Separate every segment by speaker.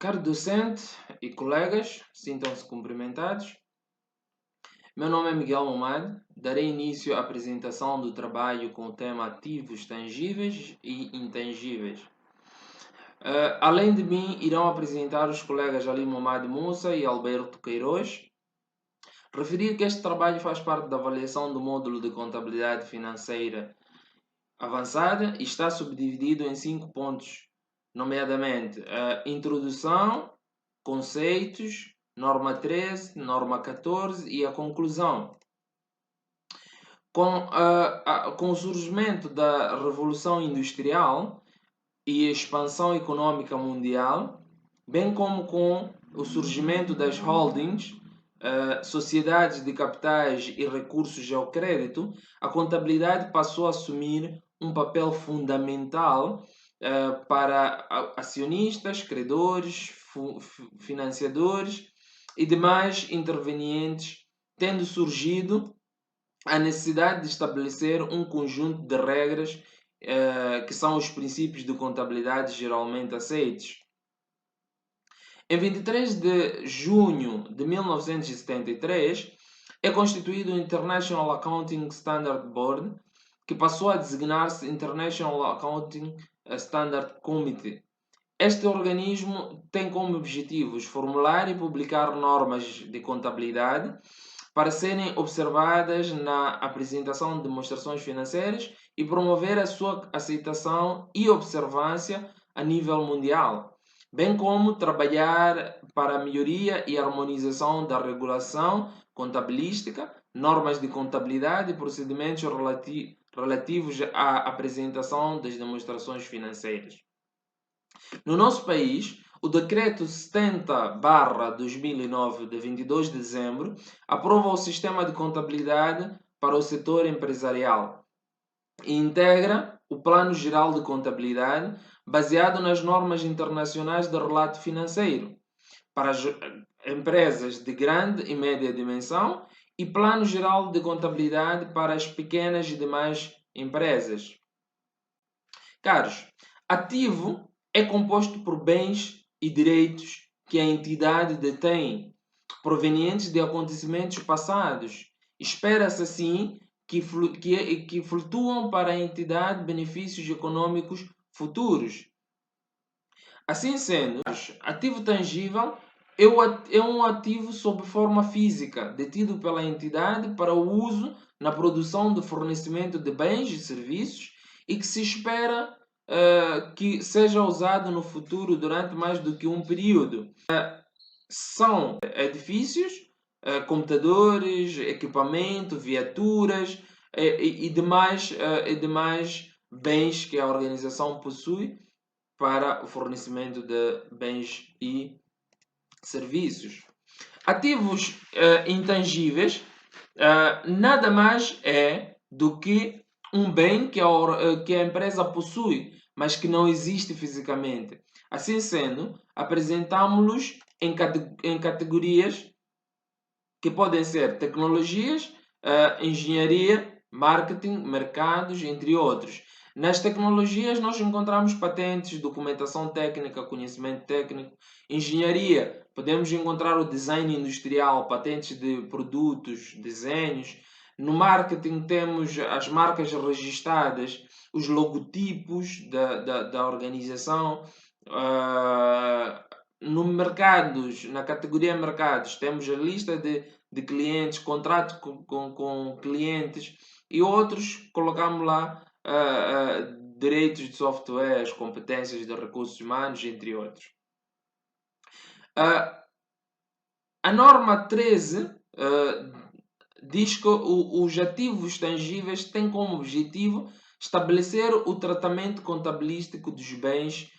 Speaker 1: Caro docente e colegas, sintam-se cumprimentados. Meu nome é Miguel Momad. Darei início à apresentação do trabalho com o tema ativos tangíveis e intangíveis. Além de mim, irão apresentar os colegas Ali Momad Moussa e Alberto Queiroz. Referir que este trabalho faz parte da avaliação do módulo de contabilidade financeira avançada e está subdividido em 5 pontos, nomeadamente a introdução, conceitos, norma 13, norma 14 e a conclusão. Com o surgimento da Revolução Industrial e a expansão econômica mundial, bem como com o surgimento das holdings, sociedades de capitais e recursos ao crédito, a contabilidade passou a assumir um papel fundamental para acionistas, credores, financiadores e demais intervenientes, tendo surgido a necessidade de estabelecer um conjunto de regras que são os princípios de contabilidade geralmente aceitos. Em 23 de junho de 1973, é constituído o International Accounting Standard Board, que passou a designar-se International Accounting Standard Committee. Este organismo tem como objetivos formular e publicar normas de contabilidade para serem observadas na apresentação de demonstrações financeiras e promover a sua aceitação e observância a nível mundial, bem como trabalhar para a melhoria e harmonização da regulação contabilística, normas de contabilidade e procedimentos relativos à apresentação das demonstrações financeiras. No nosso país, o Decreto 70/2009, de 22 de dezembro, aprova o Sistema de Contabilidade para o Setor Empresarial e integra o Plano Geral de Contabilidade, baseado nas normas internacionais de relato financeiro, para as empresas de grande e média dimensão e Plano Geral de Contabilidade para as pequenas e demais empresas. Caros, ativo é composto por bens e direitos que a entidade detém, provenientes de acontecimentos passados. Espera-se assim que flutuam para a entidade benefícios econômicos futuros. Assim sendo, ativo tangível é um ativo sob forma física, detido pela entidade para o uso na produção de fornecimento de bens e serviços e que se espera que seja usado no futuro durante mais do que um período. São edifícios, computadores, equipamento, viaturas e demais bens que a organização possui para o fornecimento de bens e serviços. Ativos intangíveis nada mais é do que um bem que a empresa possui, mas que não existe fisicamente. Assim sendo, apresentamos-los em categorias que podem ser tecnologias, engenharia, marketing, mercados, entre outros. Nas tecnologias, nós encontramos patentes, documentação técnica, conhecimento técnico. Engenharia, podemos encontrar o design industrial, patentes de produtos, desenhos. No marketing, temos as marcas registradas, os logotipos da organização. No mercados, na categoria mercados, temos a lista de clientes, contratos com clientes e outros, colocamos lá direitos de softwares, competências de recursos humanos, entre outros. A norma 13 diz que os ativos tangíveis têm como objetivo estabelecer o tratamento contabilístico dos bens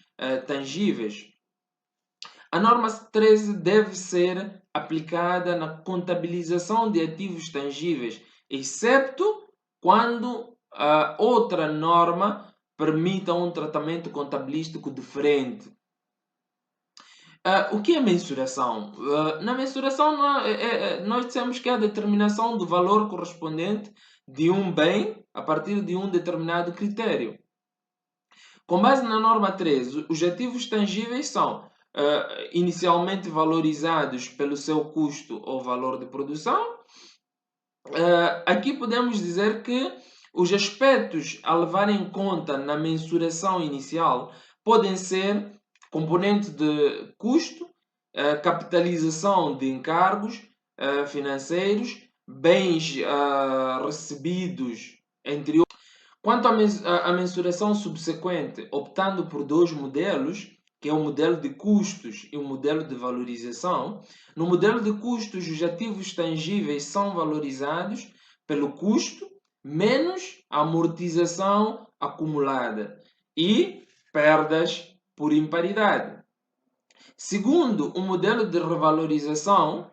Speaker 1: tangíveis. A norma 13 deve ser aplicada na contabilização de ativos tangíveis, excepto quando outra norma permita um tratamento contabilístico diferente. O que é mensuração? Na mensuração, nós dissemos que é a determinação do valor correspondente de um bem a partir de um determinado critério. Com base na norma 13, os ativos tangíveis são inicialmente valorizados pelo seu custo ou valor de produção. Aqui podemos dizer que os aspectos a levar em conta na mensuração inicial podem ser componente de custo, capitalização de encargos financeiros, bens recebidos, entre outros. Quanto à mensuração subsequente, optando por dois modelos, que é o modelo de custos e o modelo de valorização. No modelo de custos, os ativos tangíveis são valorizados pelo custo menos a amortização acumulada e perdas por imparidade. Segundo o modelo de revalorização,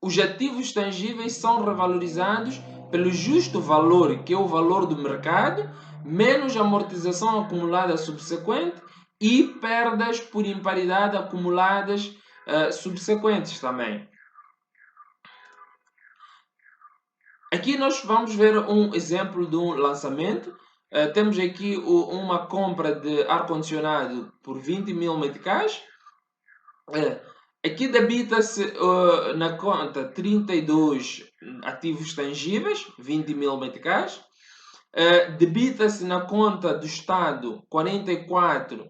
Speaker 1: os ativos tangíveis são revalorizados pelo justo valor, que é o valor do mercado, menos amortização acumulada subsequente e perdas por imparidade acumuladas subsequentes também. Aqui nós vamos ver um exemplo de um lançamento. Temos aqui uma compra de ar-condicionado por 20 mil meticais. Aqui debita-se na conta 32 ativos tangíveis, 20 mil meticais. Debita-se na conta do Estado 44,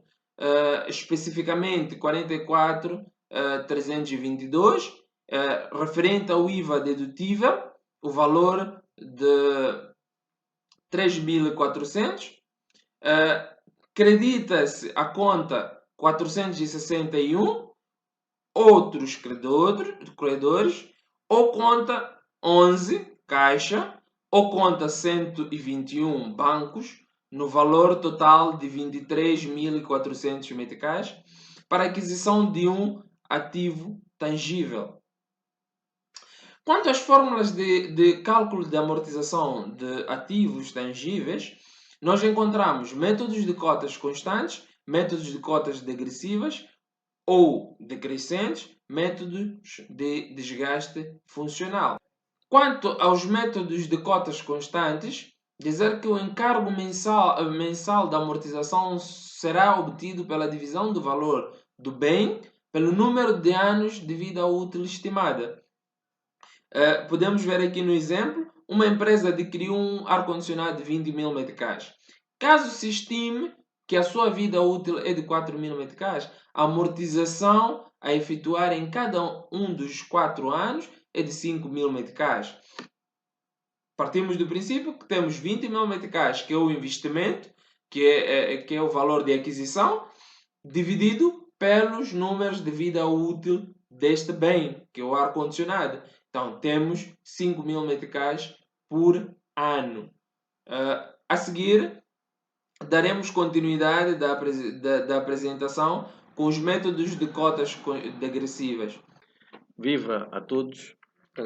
Speaker 1: especificamente 44.322, referente ao IVA dedutível, o valor de 3.400. Credita-se a conta 461, outros credores, ou conta 11, caixa, ou conta 121, bancos, no valor total de 23.400 meticais, para aquisição de um ativo tangível. Quanto às fórmulas de cálculo de amortização de ativos tangíveis, nós encontramos métodos de cotas constantes, métodos de cotas degressivas ou decrescentes, métodos de desgaste funcional. Quanto aos métodos de cotas constantes, dizer que o encargo mensal da amortização será obtido pela divisão do valor do bem pelo número de anos de vida útil estimada. Podemos ver aqui no exemplo, uma empresa adquiriu um ar-condicionado de 20 mil meticais. Caso se estime que a sua vida útil é de 4 mil meticais, a amortização a efetuar em cada um dos 4 anos é de 5 mil meticais. Partimos do princípio que temos 20 mil meticais, que é o investimento, que é o valor de aquisição, dividido pelos números de vida útil deste bem, que é o ar-condicionado. Então, temos 5 mil meticais por ano. A seguir, daremos continuidade da apresentação com os métodos de cotas degressivas.
Speaker 2: Viva a todos!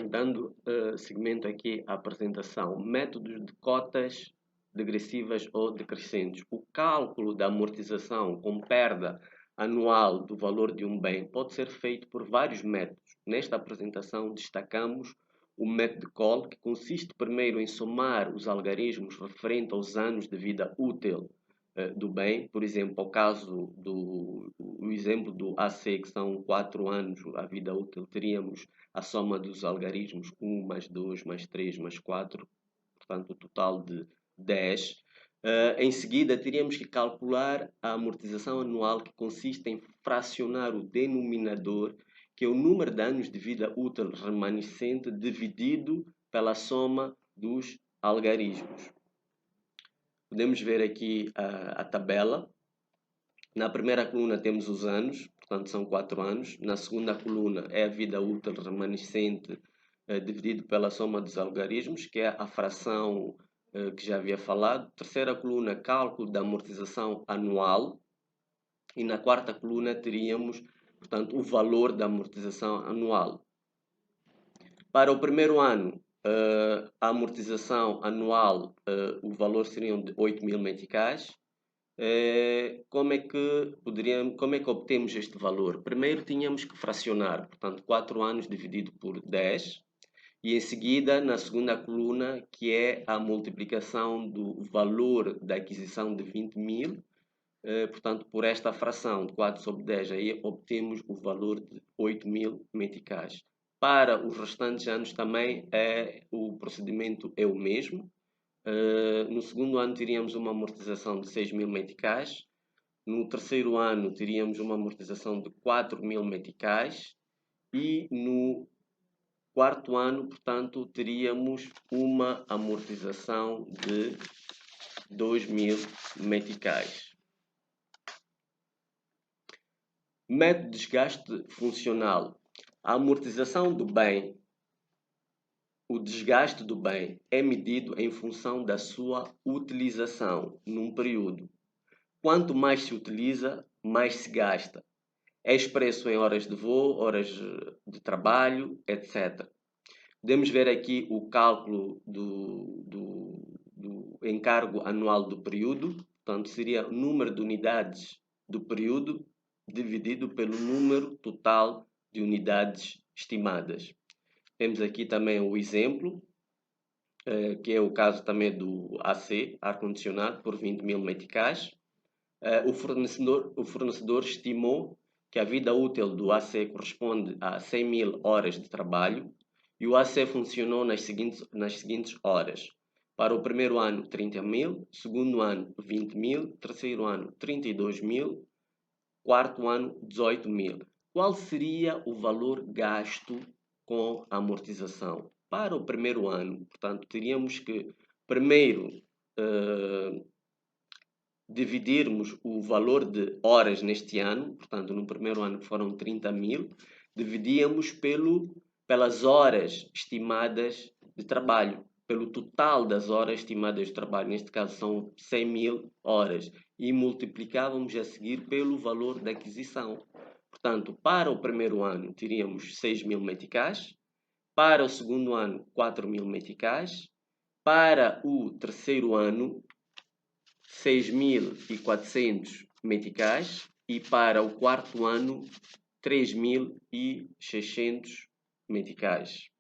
Speaker 2: Dando seguimento aqui à apresentação, métodos de cotas degressivas ou decrescentes. O cálculo da amortização com perda anual do valor de um bem pode ser feito por vários métodos. Nesta apresentação destacamos o método de Cole, que consiste primeiro em somar os algarismos referentes aos anos de vida útil do bem. Por exemplo, ao caso o exemplo do AC, que são 4 anos a vida útil, teríamos a soma dos algarismos 1 mais 2 mais 3 mais 4, portanto o total de 10. Em seguida, teríamos que calcular a amortização anual, que consiste em fracionar o denominador, que é o número de anos de vida útil remanescente, dividido pela soma dos algarismos. Podemos ver aqui a tabela. Na primeira coluna temos os anos, portanto são 4 anos. Na segunda coluna é a vida útil remanescente dividido pela soma dos algarismos, que é a fração que já havia falado. Terceira coluna, cálculo da amortização anual. E na quarta coluna teríamos, portanto, o valor da amortização anual. Para o primeiro ano, a amortização anual, o valor seriam de 8 mil meticais. Como é que obtemos este valor? Primeiro tínhamos que fracionar, portanto 4 anos dividido por 10, e em seguida na segunda coluna, que é a multiplicação do valor da aquisição de 20 mil portanto, por esta fração de 4 sobre 10, aí obtemos o valor de 8.000 meticais. Para os restantes anos também o procedimento é o mesmo. No segundo ano teríamos uma amortização de 6.000 meticais. No terceiro ano teríamos uma amortização de 4.000 meticais. E no quarto ano, portanto, teríamos uma amortização de 2.000 meticais. Método de desgaste funcional. A amortização do bem, o desgaste do bem é medido em função da sua utilização num período. Quanto mais se utiliza, mais se gasta. É expresso em horas de voo, horas de trabalho, etc. Podemos ver aqui o cálculo do encargo anual do período. Portanto, seria o número de unidades do período dividido pelo número total de unidades estimadas. Temos aqui também o exemplo, que é o caso também do AC, ar-condicionado, por 20.000 meticais. O fornecedor estimou que a vida útil do AC corresponde a 100.000 horas de trabalho e o AC funcionou nas seguintes horas. Para o primeiro ano, 30.000, segundo ano, 20.000, terceiro ano, 32.000, quarto ano, 18.000. Qual seria o valor gasto com a amortização? Para o primeiro ano, portanto, teríamos que primeiro dividirmos o valor de horas neste ano, portanto, no primeiro ano foram 30.000, dividíamos pelas horas estimadas de trabalho, pelo total das horas estimadas de trabalho, neste caso são 100.000 horas, e multiplicávamos a seguir pelo valor da aquisição. Portanto, para o primeiro ano teríamos 6.000 meticais, para o segundo ano 4.000 meticais, para o terceiro ano 6.400 meticais e para o quarto ano 3.600 meticais.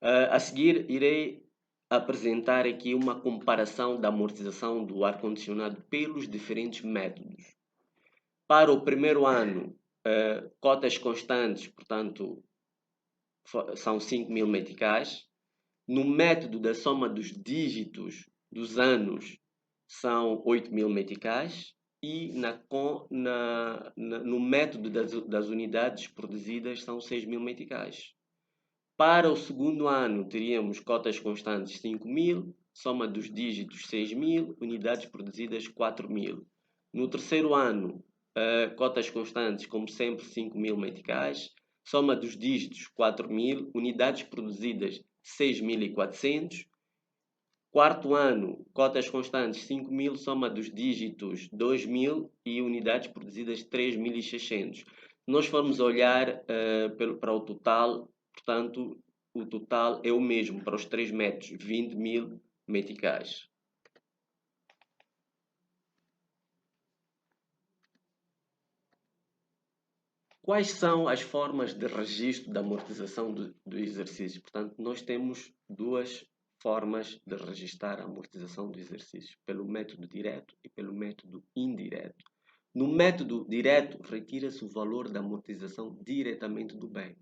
Speaker 2: A seguir irei apresentar aqui uma comparação da amortização do ar-condicionado pelos diferentes métodos. Para o primeiro ano, cotas constantes, portanto, são 5.000 meticais. No método da soma dos dígitos dos anos, são 8.000 meticais. E no método das unidades produzidas, são 6.000 meticais. Para o segundo ano, teríamos cotas constantes 5.000, soma dos dígitos 6.000, unidades produzidas 4.000. No terceiro ano, cotas constantes, como sempre, 5.000 meticais, soma dos dígitos 4.000, unidades produzidas 6.400. Quarto ano, cotas constantes 5.000, soma dos dígitos 2.000 e unidades produzidas 3.600. Nós formos olhar para o total, portanto, o total é o mesmo para os três métodos, 20.000 meticais. Quais são as formas de registro da amortização do exercício? Portanto, nós temos duas formas de registrar a amortização do exercício, pelo método direto e pelo método indireto. No método direto, retira-se o valor da amortização diretamente do bem.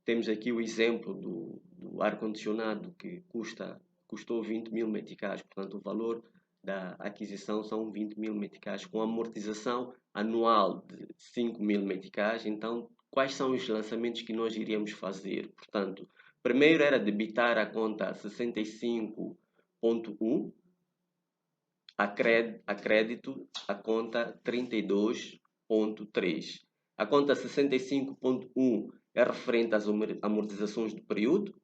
Speaker 2: Temos aqui o exemplo do ar-condicionado que custou 20.000 meticais, portanto o valor da aquisição são 20.000 meticais, com amortização anual de 5.000 meticais. Então, quais são os lançamentos que nós iríamos fazer? Portanto, primeiro era debitar a conta 65.1, a crédito a conta 32.3. A conta 65.1 é referente às amortizações do período,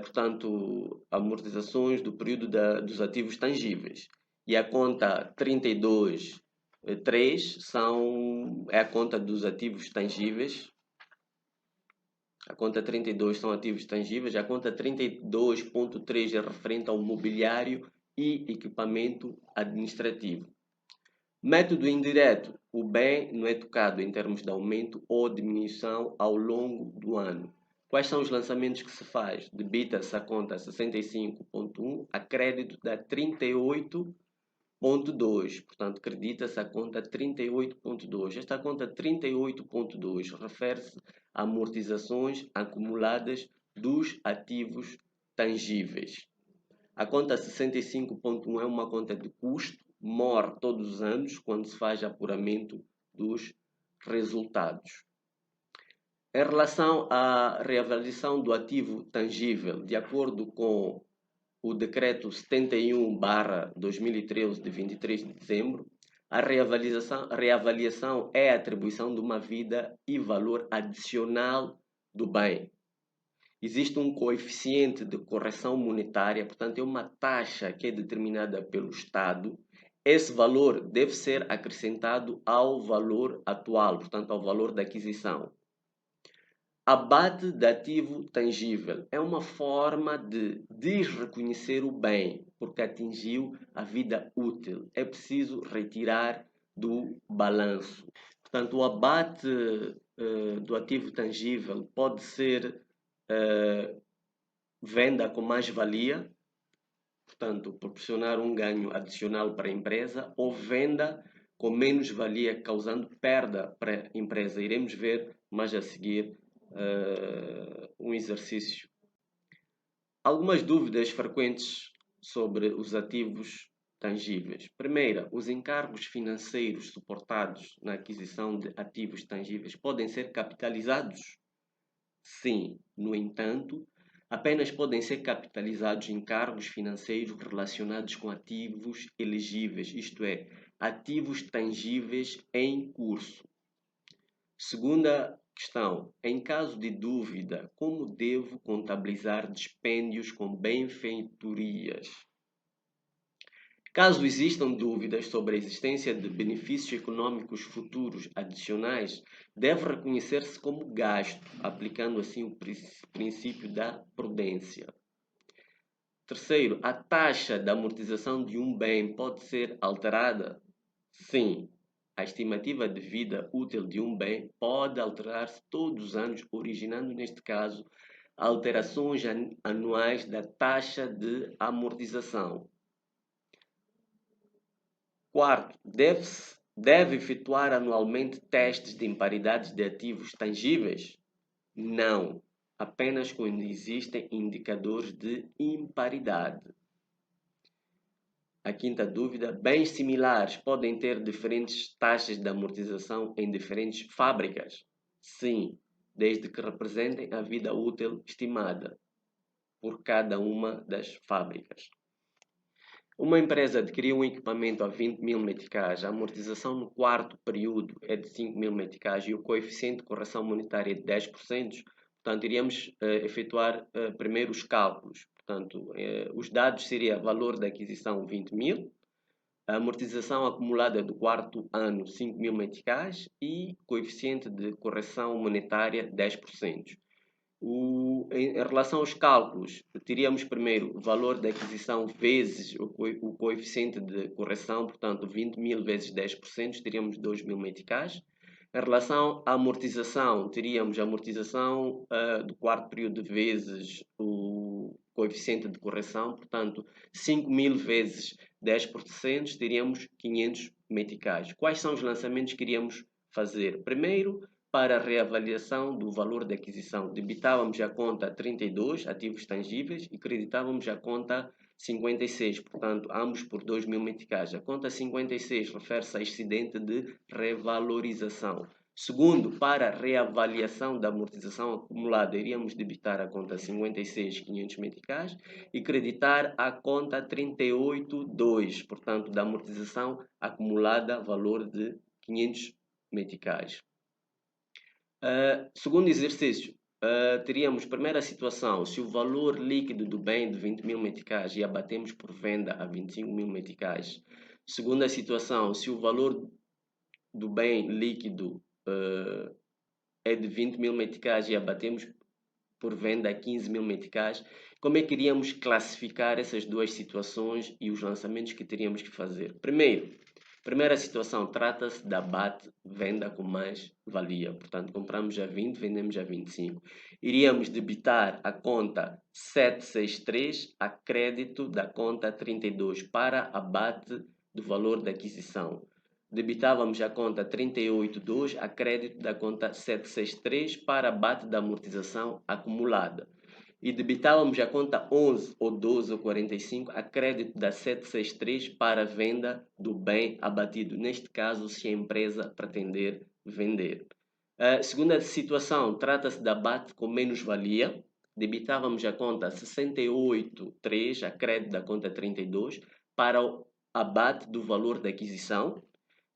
Speaker 2: portanto, amortizações do período dos ativos tangíveis. E a conta 32.3 é a conta dos ativos tangíveis. A conta 32 são ativos tangíveis, a conta 32.3 é referente ao mobiliário e equipamento administrativo. Método indireto. O bem não é tocado em termos de aumento ou diminuição ao longo do ano. Quais são os lançamentos que se faz? Debita-se a conta 65.1, a crédito da 38.2. Portanto, credita-se a conta 38.2. Esta conta 38.2 refere-se a amortizações acumuladas dos ativos tangíveis. A conta 65.1 é uma conta de custo, morre todos os anos quando se faz apuramento dos resultados. Em relação à reavaliação do ativo tangível, de acordo com o Decreto 71/2013, de 23 de dezembro, a reavaliação é a atribuição de uma vida e valor adicional do bem. Existe um coeficiente de correção monetária, portanto, é uma taxa que é determinada pelo Estado. Esse valor deve ser acrescentado ao valor atual, portanto, ao valor da aquisição. Abate de ativo tangível é uma forma de desreconhecer o bem, porque atingiu a vida útil. É preciso retirar do balanço. Portanto, o abate do ativo tangível pode ser venda com mais-valia, portanto, proporcionar um ganho adicional para a empresa, ou venda com menos-valia, causando perda para a empresa. Iremos ver mais a seguir um exercício. Algumas dúvidas frequentes sobre os ativos tangíveis. Primeira, os encargos financeiros suportados na aquisição de ativos tangíveis podem ser capitalizados? Sim. No entanto, apenas podem ser capitalizados encargos financeiros relacionados com ativos elegíveis, isto é, ativos tangíveis em curso. Segunda questão, em caso de dúvida, como devo contabilizar dispêndios com benfeitorias? Caso existam dúvidas sobre a existência de benefícios econômicos futuros adicionais, deve reconhecer-se como gasto, aplicando assim o princípio da prudência. Terceiro, a taxa de amortização de um bem pode ser alterada? Sim. A estimativa de vida útil de um bem pode alterar-se todos os anos, originando, neste caso, alterações anuais da taxa de amortização. Quarto, deve efetuar anualmente testes de imparidades de ativos tangíveis? Não, apenas quando existem indicadores de imparidade. A quinta dúvida, bens similares podem ter diferentes taxas de amortização em diferentes fábricas? Sim, desde que representem a vida útil estimada por cada uma das fábricas. Uma empresa adquiriu um equipamento a 20.000 meticais, a amortização no quarto período é de 5.000 meticais e o coeficiente de correção monetária é de 10%, portanto, iríamos efetuar primeiro os cálculos. Portanto, os dados seriam valor da aquisição 20.000, a amortização acumulada do quarto ano 5.000 meticais e coeficiente de correção monetária 10%. Em relação aos cálculos, teríamos primeiro o valor da aquisição vezes o coeficiente de correção, portanto 20.000 vezes 10%, teríamos 2.000 meticais. Em relação à amortização, teríamos a amortização do quarto período vezes o coeficiente de correção, portanto 5.000 vezes 10%, teríamos 500 meticais. Quais são os lançamentos que iríamos fazer? Primeiro, para a reavaliação do valor da aquisição, debitávamos a conta 32, ativos tangíveis, e creditávamos a conta 56, portanto, ambos por 2.000 meticais. A conta 56 refere-se a excedente de revalorização. Segundo, para a reavaliação da amortização acumulada, iríamos debitar a conta 56, 500 meticais, e creditar a conta 38,2, portanto, da amortização acumulada, valor de 500 meticais. Segundo exercício, teríamos primeira situação, se o valor líquido do bem de 20.000 meticais e abatemos por venda a 25.000 meticais. Segunda situação, se o valor do bem líquido é de 20.000 meticais e abatemos por venda a 15.000 meticais. Como é que iríamos classificar essas duas situações e os lançamentos que teríamos que fazer? Primeiro, Primeira situação, trata-se da BAT, venda com mais-valia. Portanto, compramos a 20, vendemos a 25. Iríamos debitar a conta 763 a crédito da conta 32 para a BAT do valor da aquisição. Debitávamos a conta 382 a crédito da conta 763 para a BAT da amortização acumulada. E debitávamos a conta 11 ou 12 ou 45 a crédito da 763 para a venda do bem abatido, neste caso, se a empresa pretender vender. A segunda situação, trata-se da BAT com menos-valia. Debitávamos a conta 68,3 a crédito da conta 32 para a BAT do valor da aquisição.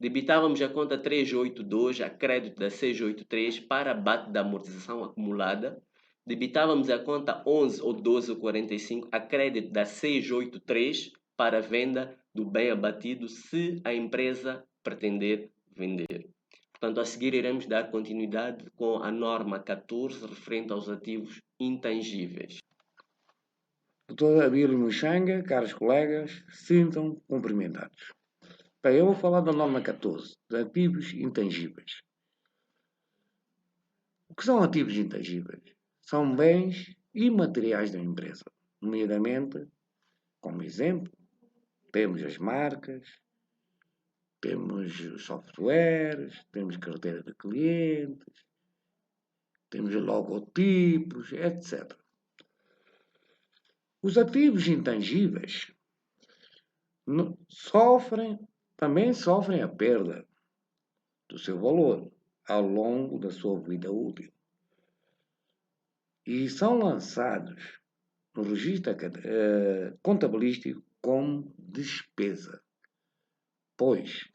Speaker 2: Debitávamos a conta 382 a crédito da 683 para a BAT da amortização acumulada. Debitávamos a conta 11 ou 12 ou 45 a crédito da 683 para a venda do bem abatido se a empresa pretender vender. Portanto, a seguir iremos dar continuidade com a norma 14 referente aos ativos intangíveis.
Speaker 3: Doutor Abílio Muxanga, caros colegas, sintam cumprimentados. Bem, eu vou falar da norma 14, de ativos intangíveis. O que são ativos intangíveis? São bens imateriais da empresa, nomeadamente, como exemplo, temos as marcas, temos os softwares, temos carteira de clientes, temos logotipos, etc. Os ativos intangíveis também sofrem a perda do seu valor ao longo da sua vida útil e são lançados no registro contabilístico como despesa, pois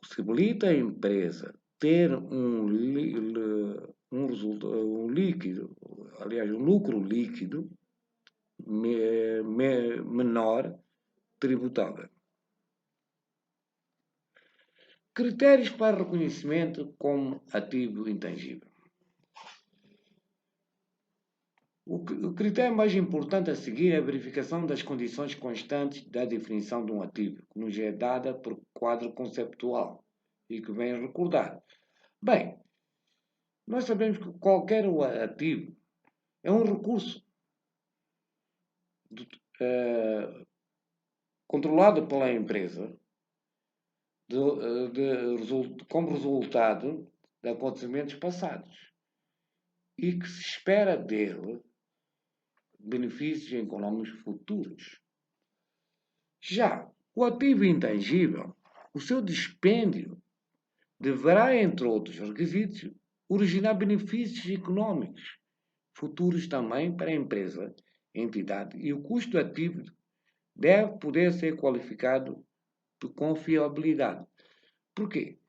Speaker 3: possibilita a empresa ter um lucro líquido menor tributável. Critérios para reconhecimento como ativo intangível. O critério mais importante a seguir é a verificação das condições constantes da definição de um ativo, que nos é dada por quadro conceptual e que vem recordar. Bem, nós sabemos que qualquer ativo é um recurso controlado pela empresa como resultado de acontecimentos passados e que se espera dele benefícios económicos futuros. Já o ativo intangível, o seu dispêndio deverá, entre outros requisitos, originar benefícios económicos futuros também para a empresa, entidade, e o custo ativo deve poder ser qualificado de confiabilidade. Por quê?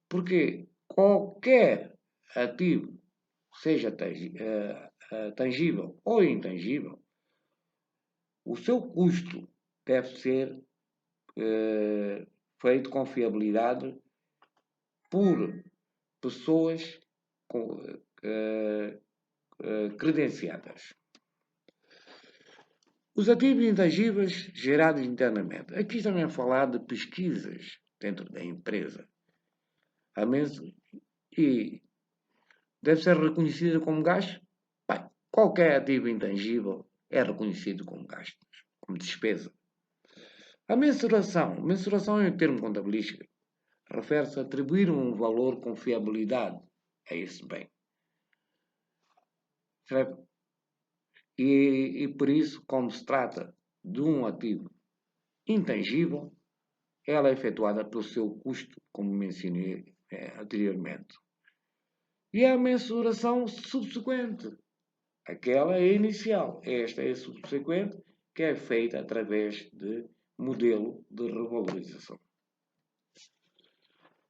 Speaker 3: Porque qualquer ativo, seja tangível ou intangível, o seu custo deve ser feito com confiabilidade por pessoas credenciadas. Os ativos intangíveis gerados internamente. Aqui também é falar de pesquisas dentro da empresa. E deve ser reconhecido como gasto? Bem, qualquer ativo intangível é reconhecido como gasto, como despesa. A mensuração. Mensuração é um termo contabilístico. Refere-se a atribuir um valor com fiabilidade a esse bem. E por isso, como se trata de um ativo intangível, ela é efetuada pelo seu custo, como mencionei anteriormente. E a mensuração subsequente. Aquela é inicial. Esta é a subsequente, que é feita através de modelo de revalorização.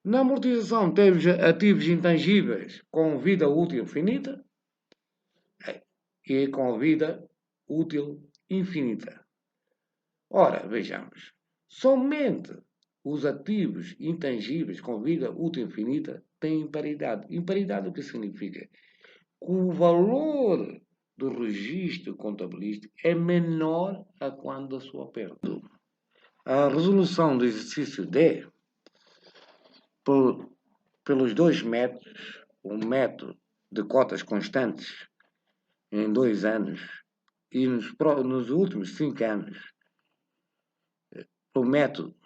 Speaker 3: Na amortização temos ativos intangíveis com vida útil finita e com vida útil infinita. Ora, vejamos. Somente os ativos intangíveis com vida útil infinita têm imparidade. Imparidade o que significa? Que o valor do registro contabilístico é menor a quando da sua perda. a resolução do exercício D pelos dois métodos, o método de cotas constantes em 2 anos e nos últimos 5 anos, o método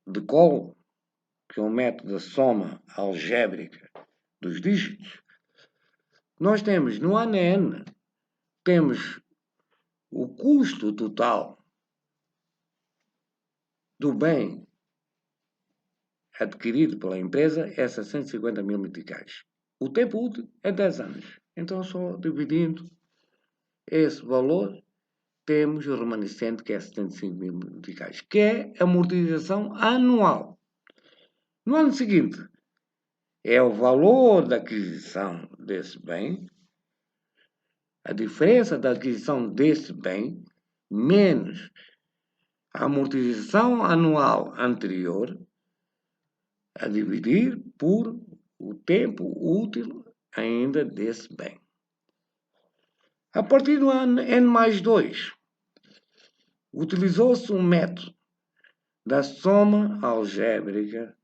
Speaker 3: de Cole, que é o método da soma algébrica dos dígitos, nós temos no ano N, temos o custo total do bem adquirido pela empresa é 650 mil meticais. O tempo útil é 10 anos. Então, só dividindo esse valor, temos o remanescente, que é 75 mil meticais, que é a amortização anual. No ano seguinte, é o valor da aquisição desse bem, a diferença da aquisição desse bem, menos a amortização anual anterior, a dividir por o tempo útil ainda desse bem. A partir do ano N+2, utilizou-se um método da soma algébrica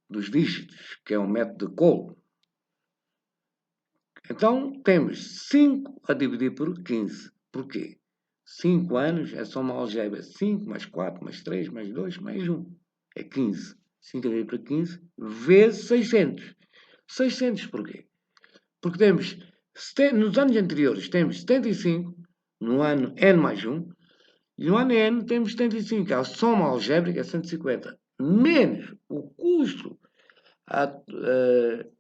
Speaker 3: dos dígitos, que é o método de Cole. Então, temos 5 a dividir por 15. Por quê? 5 anos é soma algébrica. 5 mais 4 mais 3 mais 2 mais 1. É 15. 5 a dividir por 15 vezes 600. 600 porquê? Porque temos, nos anos anteriores, temos 75, no ano N+1, e no ano N temos 75. A soma algébrica é 150, menos o custo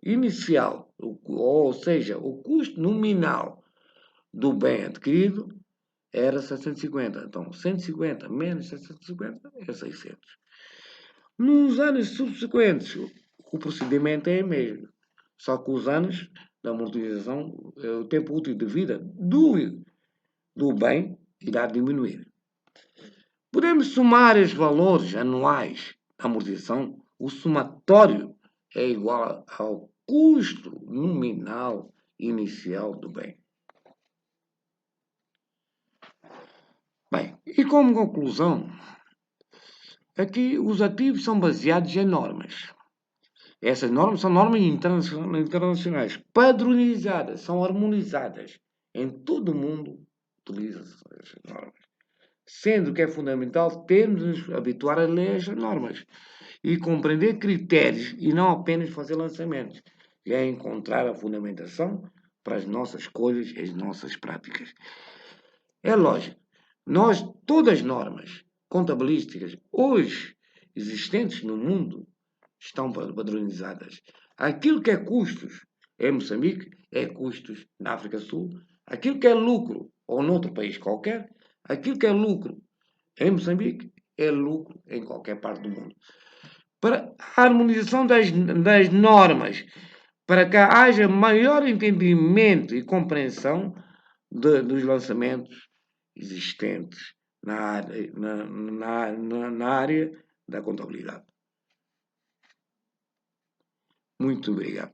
Speaker 3: inicial, ou seja, o custo nominal do bem adquirido era 750. Então, 150 menos 750 é 600. Nos anos subsequentes, o procedimento é o mesmo, só que os anos da amortização, o tempo útil de vida do bem irá diminuir. Podemos somar os valores anuais da amortização. O somatório é igual ao custo nominal inicial do bem. Bem, e como conclusão, aqui os ativos são baseados em normas. Essas normas são normas internacionais, padronizadas, são harmonizadas. Em todo o mundo utiliza-se essas normas. Sendo que é fundamental termos-nos habituar a ler essas normas e compreender critérios e não apenas fazer lançamentos. E é encontrar a fundamentação para as nossas escolhas e as nossas práticas. É lógico, todas as normas contabilísticas hoje existentes no mundo estão padronizadas. Aquilo que é custos em Moçambique é custos na África do Sul. Aquilo que é lucro, ou noutro país qualquer, aquilo que é lucro em Moçambique é lucro em qualquer parte do mundo. Para a harmonização das normas, para que haja maior entendimento e compreensão dos lançamentos existentes na área da contabilidade. Muito obrigado.